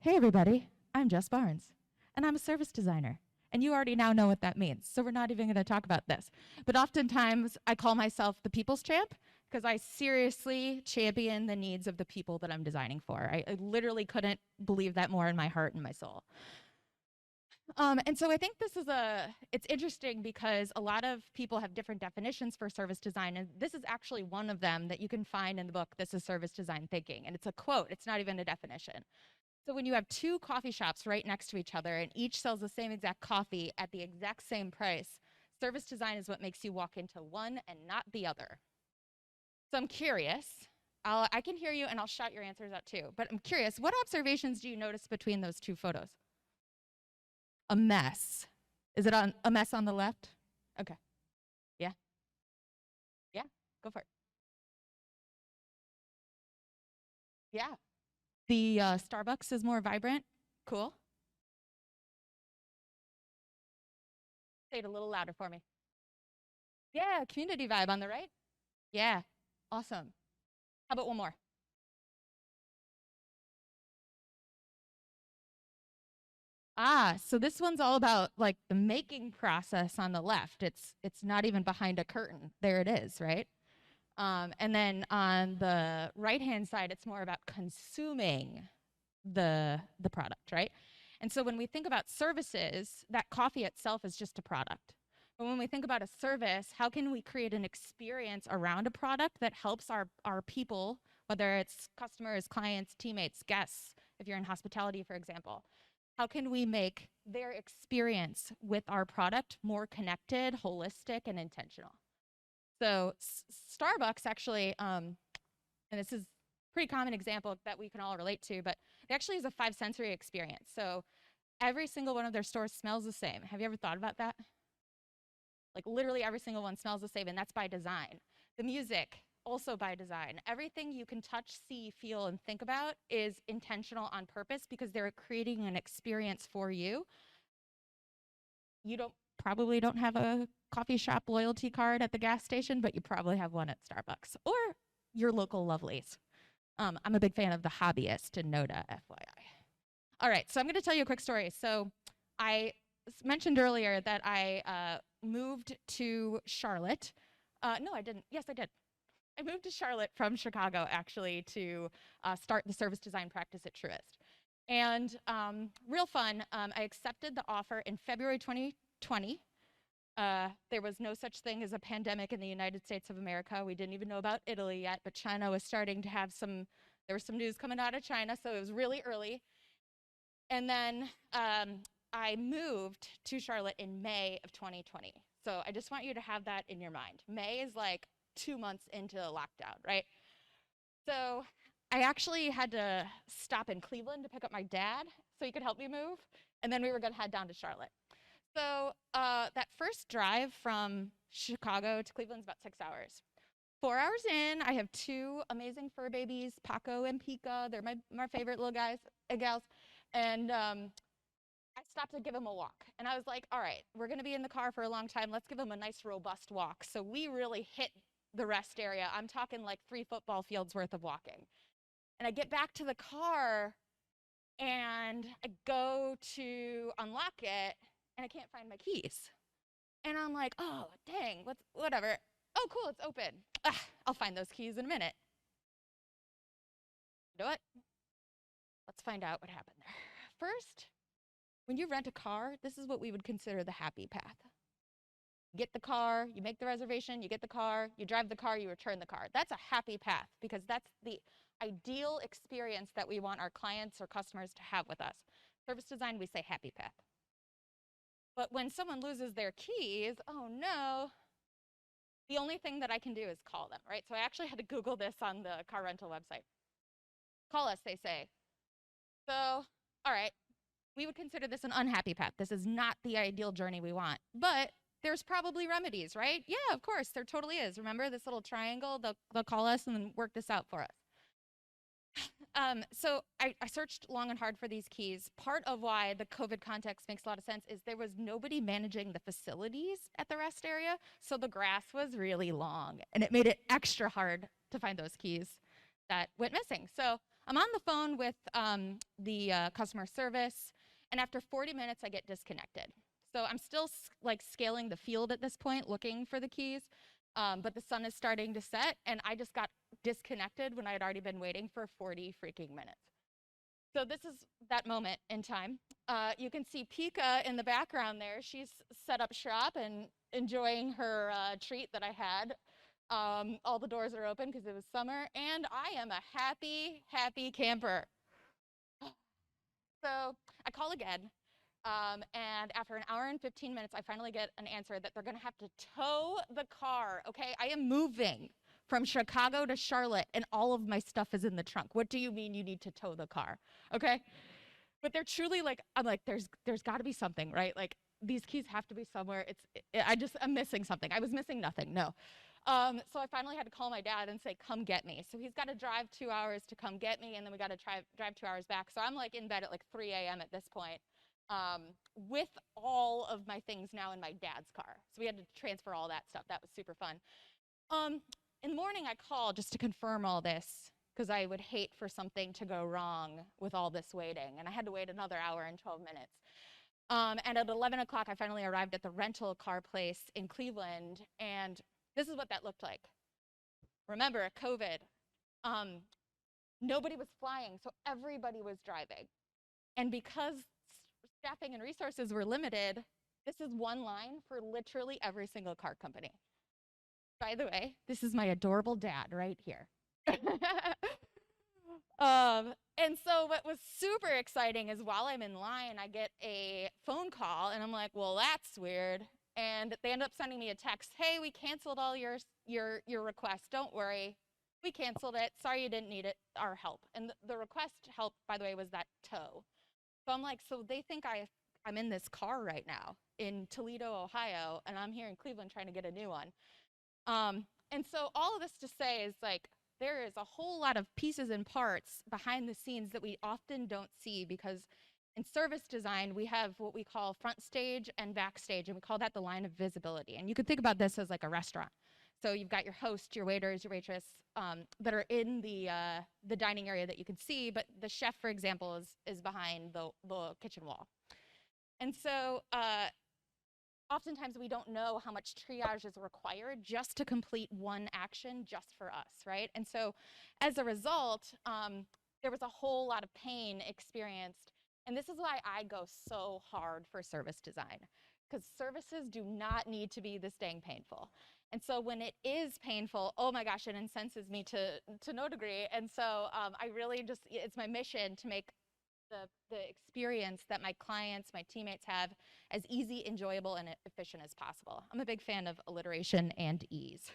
Hey everybody, I'm Jess Barnes, and I'm a service designer. And you already now know what that means, so we're not even gonna talk about this. But oftentimes, I call myself the people's champ because I seriously champion the needs of the people that I'm designing for. I literally couldn't believe that more in my heart and my soul. And so I think it's interesting because a lot of people have different definitions for service design, and this is actually one of them that you can find in the book, This is Service Design Thinking, and it's a quote, it's not even a definition. So when you have two coffee shops right next to each other and each sells the same exact coffee at the exact same price, service design is what makes you walk into one and not the other. So I'm curious, I can hear you and I'll shout your answers out too, but I'm curious, what observations do you notice between those two photos? A mess. Is it a mess on the left? Okay. Yeah. Yeah, go for it. Yeah. The Starbucks is more vibrant. Cool. Say it a little louder for me. Yeah, community vibe on the right. Yeah, awesome. How about one more? So this one's all about like the making process on the left. It's not even behind a curtain. There it is, right? And then on the right-hand side, it's more about consuming the product, right? And so when we think about services, that coffee itself is just a product. But when we think about a service, how can we create an experience around a product that helps our people, whether it's customers, clients, teammates, guests, if you're in hospitality, for example, how can we make their experience with our product more connected, holistic, and intentional? So Starbucks actually, and this is a pretty common example that we can all relate to, but it actually is a 5 sensory experience. So every single one of their stores smells the same. Have you ever thought about that? Like literally every single one smells the same, and that's by design. The music, also by design. Everything you can touch, see, feel, and think about is intentional on purpose because they're creating an experience for you. You probably don't have a coffee shop loyalty card at the gas station, but you probably have one at Starbucks or your local Lovelies. I'm a big fan of The Hobbyist and Noda, FYI. All right, so I'm going to tell you a quick story. So I mentioned earlier that I moved to Charlotte. No, I didn't. Yes, I did. I moved to Charlotte from Chicago, actually, to start the service design practice at TRUIST. And real fun, I accepted the offer in February 2020. There was no such thing as a pandemic in the United States of America. We didn't even know about Italy yet, but China was starting to have there was some news coming out of China, so it was really early. And then I moved to Charlotte in May of 2020. So I just want you to have that in your mind. May is like 2 months into lockdown, right? So I actually had to stop in Cleveland to pick up my dad so he could help me move. And then we were going to head down to Charlotte. So that first drive from Chicago to Cleveland is about 6 hours. 4 hours in, I have two amazing fur babies, Paco and Pika. They're my favorite little guys and gals. And I stopped to give them a walk. And I was like, all right, we're going to be in the car for a long time. Let's give them a nice, robust walk. So we really hit the rest area. I'm talking like 3 football fields worth of walking. And I get back to the car and I go to unlock it and I can't find my keys. And I'm like, oh, dang, whatever. Oh, cool, it's open. I'll find those keys in a minute. You know what? Let's find out what happened there. First, when you rent a car, this is what we would consider the happy path. You get the car, you make the reservation, you get the car, you drive the car, you return the car. That's a happy path because that's the ideal experience that we want our clients or customers to have with us. Service design, we say happy path. But when someone loses their keys, oh no, the only thing that I can do is call them, right? So I actually had to Google this on the car rental website. Call us, they say. So, all right, we would consider this an unhappy path. This is not the ideal journey we want, but there's probably remedies, right? Yeah, of course, there totally is. Remember this little triangle? They'll call us and then work this out for us. So I searched long and hard for these keys. Part of why the COVID context makes a lot of sense is there was nobody managing the facilities at the rest area, so the grass was really long, and it made it extra hard to find those keys that went missing. So I'm on the phone with the customer service, and after 40 minutes, I get disconnected. So I'm still like scaling the field at this point, looking for the keys, but the sun is starting to set, and I just got disconnected when I had already been waiting for 40 freaking minutes. So this is that moment in time. You can see Pika in the background there. She's set up shop and enjoying her treat that I had. All the doors are open because it was summer, and I am a happy, happy camper. So I call again, and after an hour and 15 minutes, I finally get an answer that they're gonna have to tow the car, okay? I am moving from Chicago to Charlotte, and all of my stuff is in the trunk. What do you mean you need to tow the car, okay? But they're truly like, I'm like, there's gotta be something, right? Like, these keys have to be somewhere. I'm missing something. I was missing nothing, no. So I finally had to call my dad and say, come get me. So he's got to drive 2 hours to come get me, and then we got to drive 2 hours back. So I'm like in bed at like 3 a.m. at this point, with all of my things now in my dad's car. So we had to transfer all that stuff. That was super fun. In the morning, I called just to confirm all this because I would hate for something to go wrong with all this waiting. And I had to wait another hour and 12 minutes. And at 11 o'clock, I finally arrived at the rental car place in Cleveland, and this is what that looked like. Remember, COVID, nobody was flying, so everybody was driving. And because staffing and resources were limited, this is one line for literally every single car company. By the way, this is my adorable dad right here. And so what was super exciting is while I'm in line, I get a phone call, and I'm like, well, that's weird. And they end up sending me a text, hey, we canceled all your requests. Don't worry, we canceled it. Sorry you didn't need it, our help. And the request help, by the way, was that tow. So I'm like, so they think I'm in this car right now in Toledo, Ohio, and I'm here in Cleveland trying to get a new one. And so all of this to say is like, there is a whole lot of pieces and parts behind the scenes that we often don't see, because in service design, we have what we call front stage and backstage, and we call that the line of visibility. And you could think about this as like a restaurant. So you've got your host, your waiters, your waitress that are in the dining area that you can see, but the chef, for example, is behind the kitchen wall. And so oftentimes we don't know how much triage is required just to complete one action just for us, right? And so as a result, there was a whole lot of pain experienced. And this is why I go so hard for service design, because services do not need to be this dang painful. And so when it is painful, oh my gosh, it incenses me to no degree. And so I really just, it's my mission to make the experience that my clients, my teammates have as easy, enjoyable, and efficient as possible. I'm a big fan of alliteration and ease.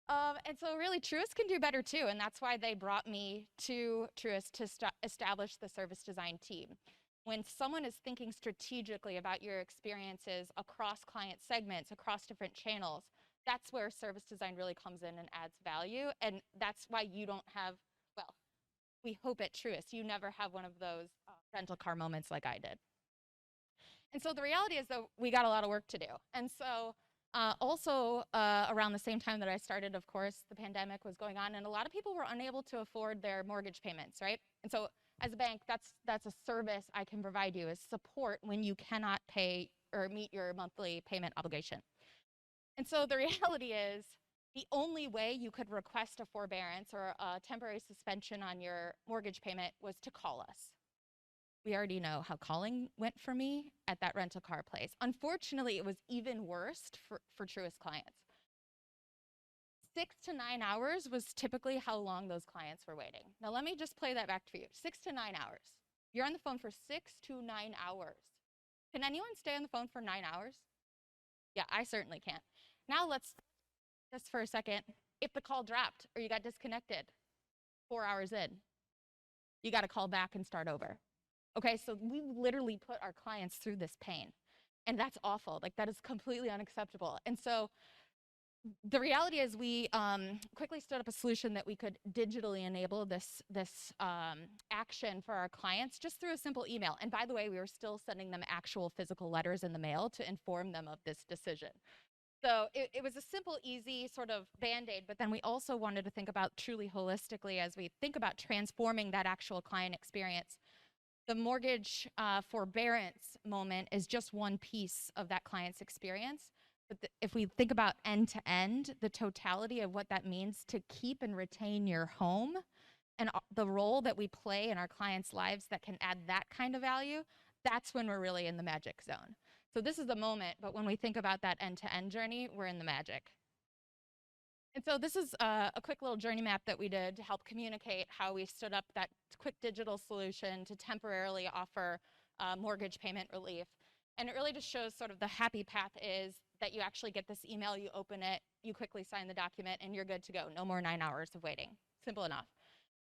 And so really TRUIST can do better too, and that's why they brought me to TRUIST to establish the service design team. When someone is thinking strategically about your experiences across client segments, across different channels, that's where service design really comes in and adds value, and that's why you don't have, well, we hope at TRUIST, you never have one of those rental car moments like I did. And so the reality is that we got a lot of work to do. And so also around the same time that I started, of course, the pandemic was going on, and a lot of people were unable to afford their mortgage payments, right? And so as a bank, that's a service I can provide you, is support when you cannot pay or meet your monthly payment obligation. And so the reality is, the only way you could request a forbearance or a temporary suspension on your mortgage payment was to call us. We already know how calling went for me at that rental car place. Unfortunately, it was even worse for TRUIST clients. 6 to 9 hours was typically how long those clients were waiting. Now let me just play that back for you. 6 to 9 hours. You're on the phone for 6 to 9 hours. Can anyone stay on the phone for 9 hours? Yeah, I certainly can't. Now let's, just for a second, if the call dropped or you got disconnected 4 hours in, you got to call back and start over. Okay, so we literally put our clients through this pain, and that's awful. Like, that is completely unacceptable. And so the reality is we quickly stood up a solution that we could digitally enable this action for our clients just through a simple email. And by the way, we were still sending them actual physical letters in the mail to inform them of this decision. So it was a simple, easy sort of Band-Aid, but then we also wanted to think about truly holistically as we think about transforming that actual client experience. The mortgage forbearance moment is just one piece of that client's experience. But if we think about end to end, the totality of what that means to keep and retain your home and the role that we play in our clients' lives that can add that kind of value, that's when we're really in the magic zone. So this is the moment, but when we think about that end-to-end journey, we're in the magic. And so this is a quick little journey map that we did to help communicate how we stood up that quick digital solution to temporarily offer mortgage payment relief. And it really just shows sort of the happy path is that you actually get this email, you open it, you quickly sign the document, and you're good to go. No more 9 hours of waiting. Simple enough.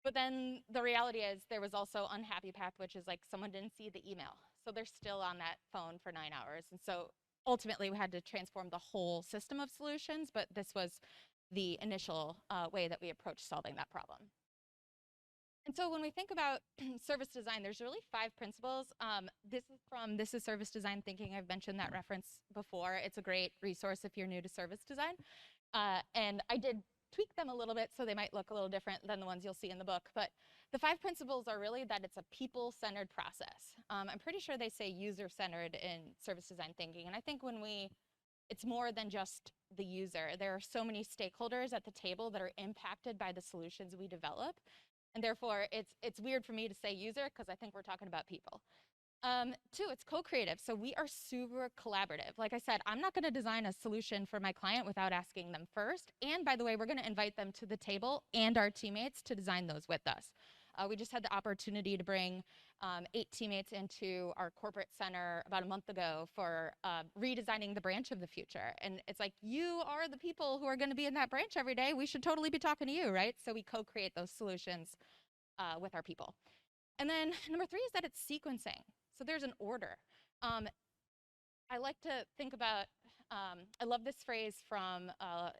But then the reality is there was also unhappy path, which is like someone didn't see the email. So they're still on that phone for 9 hours. And so ultimately we had to transform the whole system of solutions, but this was the initial way that we approached solving that problem. And so when we think about service design, there's really 5 principles. This is from This is Service Design Thinking. I've mentioned that reference before. It's a great resource if you're new to service design. And I did tweak them a little bit so they might look a little different than the ones you'll see in the book. But the 5 principles are really that it's a people-centered process. I'm pretty sure they say user-centered in service design thinking. And I think it's more than just the user. There are so many stakeholders at the table that are impacted by the solutions we develop. And therefore, it's weird for me to say user because I think we're talking about people. 2, it's co-creative. So we are super collaborative. Like I said, I'm not going to design a solution for my client without asking them first. And by the way, we're going to invite them to the table and our teammates to design those with us. We just had the opportunity to bring 8 teammates into our corporate center about a month ago for redesigning the branch of the future. And it's like, you are the people who are going to be in that branch every day. We should totally be talking to you, right? So we co-create those solutions with our people. And then number 3 is that it's sequencing. So there's an order. I like to think about, I love this phrase from,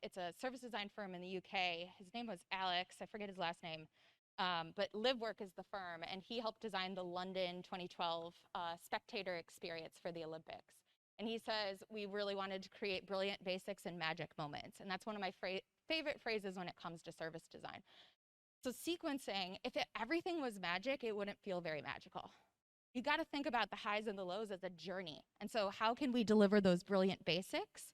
it's a service design firm in the UK. His name was Alex, I forget his last name. But LiveWork is the firm, and he helped design the London 2012 spectator experience for the Olympics. And he says, we really wanted to create brilliant basics and magic moments. And that's one of my favorite phrases when it comes to service design. So sequencing, if everything was magic, it wouldn't feel very magical. You got to think about the highs and the lows as a journey. And so how can we deliver those brilliant basics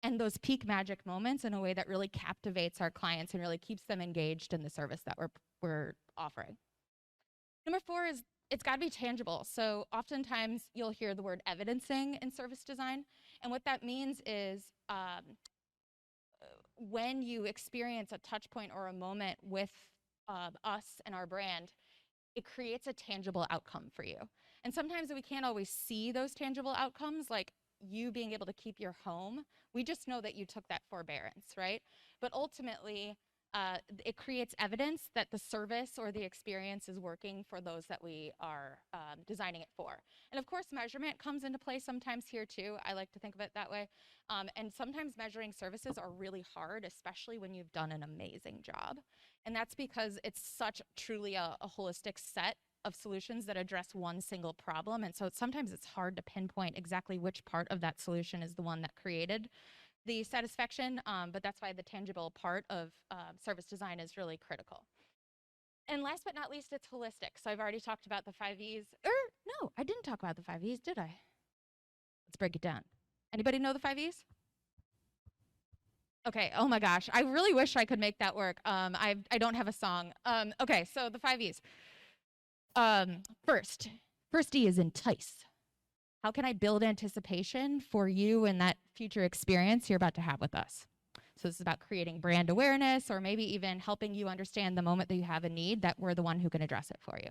and those peak magic moments in a way that really captivates our clients and really keeps them engaged in the service that we're offering? Number 4 is it's got to be tangible. So oftentimes you'll hear the word evidencing in service design. And what that means is when you experience a touch point or a moment with us and our brand, it creates a tangible outcome for you. And sometimes we can't always see those tangible outcomes, like you being able to keep your home. We just know that you took that forbearance, right? But ultimately, it creates evidence that the service or the experience is working for those that we are designing it for. And of course, measurement comes into play sometimes here too. I like to think of it that way. And sometimes measuring services are really hard, especially when you've done an amazing job. And that's because it's such truly a holistic set of solutions that address one single problem. And so sometimes it's hard to pinpoint exactly which part of that solution is the one that created the satisfaction, but that's why the tangible part of service design is really critical. And last but not least, it's holistic. So I've already talked about the 5 E's. No, I didn't talk about the 5 E's, did I? Let's break it down. Anybody know the 5 E's? Okay, oh my gosh, I really wish I could make that work. I don't have a song. Okay, so the 5 E's. First E is entice. How can I build anticipation for you and that future experience you're about to have with us? So this is about creating brand awareness or maybe even helping you understand the moment that you have a need that we're the one who can address it for you.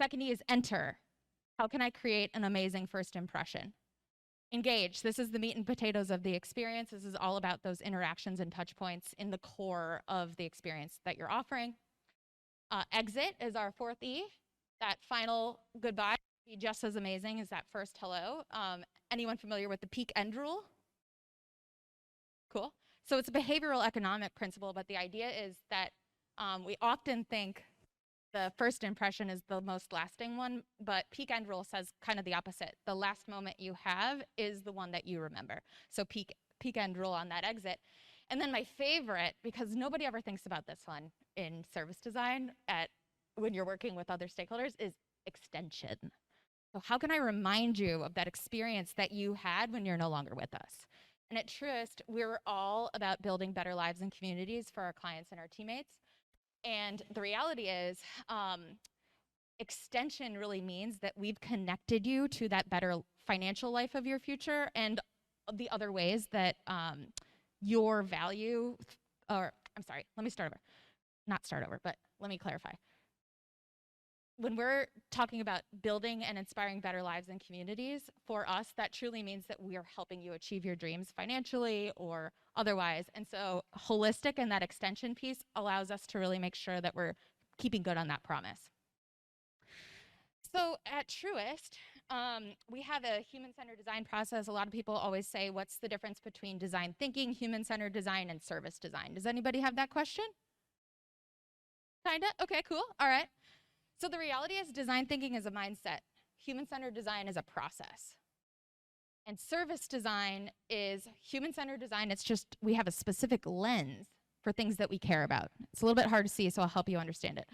Second E is enter. How can I create an amazing first impression? Engage. This is the meat and potatoes of the experience. This is all about those interactions and touch points in the core of the experience that you're offering. Exit is our 4th E. That final goodbye be just as amazing as that first hello. Anyone familiar with the peak end rule? Cool. So it's a behavioral economic principle, but the idea is that we often think the first impression is the most lasting one, but peak end rule says kind of the opposite. The last moment you have is the one that you remember. So peak peak end rule on that exit. And then my favorite, because nobody ever thinks about this one in service design when you're working with other stakeholders, is extension. So how can I remind you of that experience that you had when you're no longer with us? And at TRUIST, we're all about building better lives and communities for our clients and our teammates. And the reality is, extension really means that we've connected you to that better financial life of your future and the other ways that your value, or I'm sorry, let me start over. Not start over, but let me clarify. When we're talking about building and inspiring better lives and communities, for us, that truly means that we are helping you achieve your dreams financially or otherwise. And so holistic and that extension piece allows us to really make sure that we're keeping good on that promise. So at TRUIST, we have a human-centered design process. A lot of people always say, what's the difference between design thinking, human-centered design, and service design? Does anybody have that question? Kinda? Okay, cool. All right. So the reality is design thinking is a mindset. Human-centered design is a process. And service design is human-centered design. It's just we have a specific lens for things that we care about. It's a little bit hard to see, so I'll help you understand it.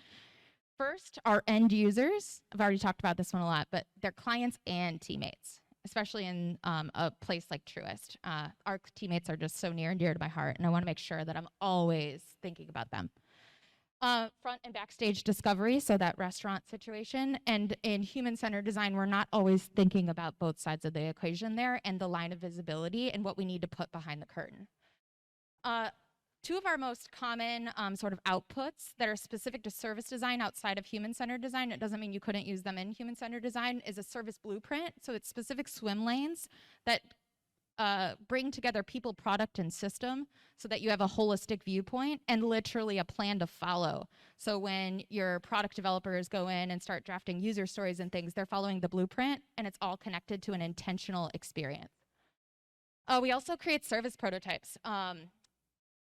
First, our end users. I've already talked about this one a lot, but they're clients and teammates, especially in a place like TRUIST. Our teammates are just so near and dear to my heart, and I want to make sure that I'm always thinking about them. Front and backstage discovery, so that restaurant situation. And in human-centered design, we're not always thinking about both sides of the equation there and the line of visibility and what we need to put behind the curtain. Two of our most common sort of outputs that are specific to service design outside of human-centered design, it doesn't mean you couldn't use them in human-centered design, is a service blueprint. So it's specific swim lanes that bring together people, product, and system so that you have a holistic viewpoint and literally a plan to follow. So when your product developers go in and start drafting user stories and things, they're following the blueprint and it's all connected to an intentional experience. We also create service prototypes.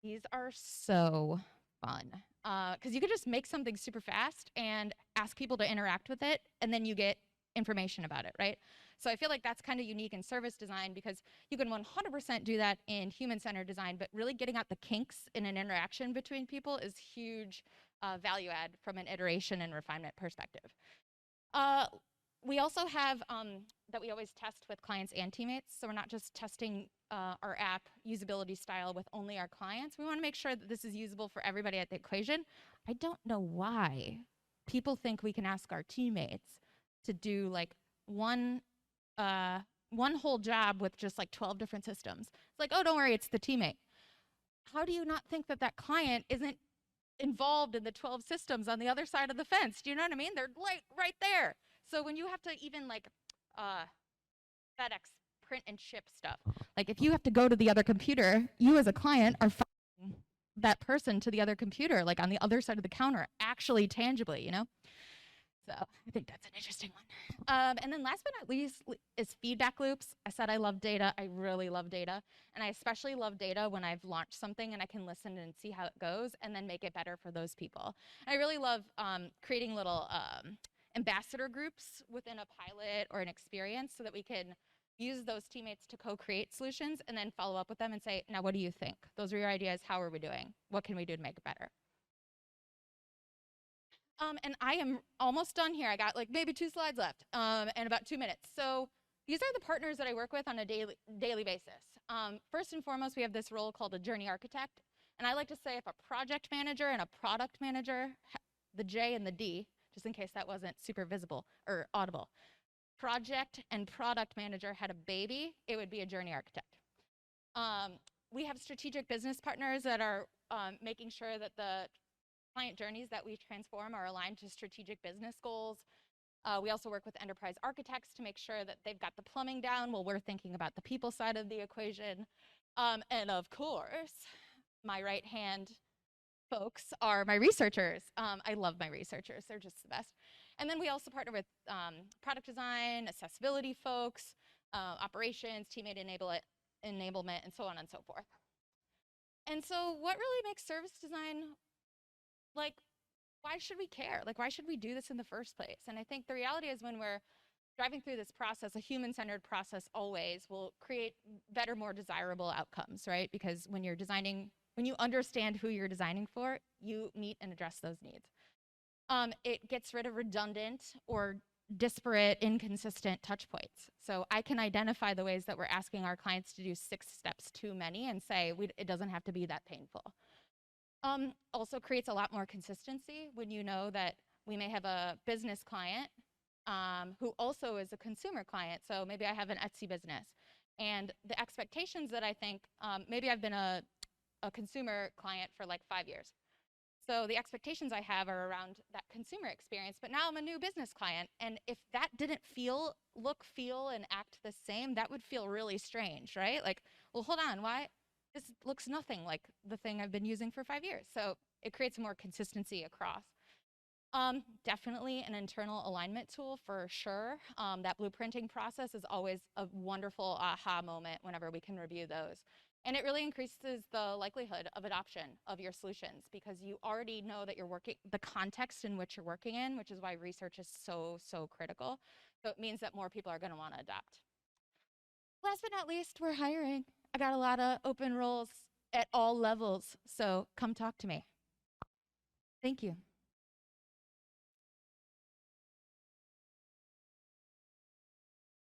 These are so fun because you could just make something super fast and ask people to interact with it, and then you get information about it, right? So I feel like that's kind of unique in service design because you can 100% do that in human-centered design, but really getting out the kinks in an interaction between people is huge value add from an iteration and refinement perspective. We also have that we always test with clients and teammates. So we're not just testing our app usability style with only our clients. We want to make sure that this is usable for everybody at the equation. I don't know why people think we can ask our teammates to do like one whole job with just like 12 different systems. It's like, oh, don't worry, it's the teammate. How do you not think that that client isn't involved in the 12 systems on the other side of the fence? Do you know what I mean? They're like right there. So when you have to even like FedEx print and ship stuff, like if you have to go to the other computer, you as a client are following that person to the other computer, like on the other side of the counter, actually tangibly, you know? So I think that's an interesting one. And then last but not least is feedback loops. I said I love data. I really love data. And I especially love data when I've launched something and I can listen and see how it goes and then make it better for those people. And I really love creating little ambassador groups within a pilot or an experience so that we can use those teammates to co-create solutions and then follow up with them and say, now what do you think? Those are your ideas. How are we doing? What can we do to make it better? And I am almost done here. I got like maybe 2 slides left and about 2 minutes. So these are the partners that I work with on a daily basis. First and foremost, we have this role called a journey architect. And I like to say if a project manager and a product manager, the J and the D, just in case that wasn't super visible or audible, project and product manager had a baby, it would be a journey architect. We have strategic business partners that are making sure that the client journeys that we transform are aligned to strategic business goals. We also work with enterprise architects to make sure that they've got the plumbing down while we're thinking about the people side of the equation. And of course, my right hand folks are my researchers. I love my researchers. They're just the best. And then we also partner with product design, accessibility folks, operations, teammate enablement, and so on and so forth. And so what really makes service design, like, why should we care? Like, why should we do this in the first place? And I think the reality is when we're driving through this process, a human-centered process always will create better, more desirable outcomes, right? Because when you're designing, when you understand who you're designing for, you meet and address those needs. It gets rid of redundant or disparate, inconsistent touch points. So I can identify the ways that we're asking our clients to do 6 steps too many and say, it doesn't have to be that painful. Also creates a lot more consistency when you know that we may have a business client who also is a consumer client. So maybe I have an Etsy business. And the expectations that I think, maybe I've been a consumer client for like 5 years. So the expectations I have are around that consumer experience, but now I'm a new business client. And if that didn't look, feel, and act the same, that would feel really strange, right? Like, well, hold on, why? This looks nothing like the thing I've been using for 5 years. So it creates more consistency across. Definitely an internal alignment tool for sure. That blueprinting process is always a wonderful aha moment whenever we can review those. And it really increases the likelihood of adoption of your solutions because you already know that you're working, the context in which you're working in, which is why research is so, so critical. So it means that more people are going to want to adopt. Last but not least, we're hiring. I got a lot of open roles at all levels, so come talk to me. Thank you.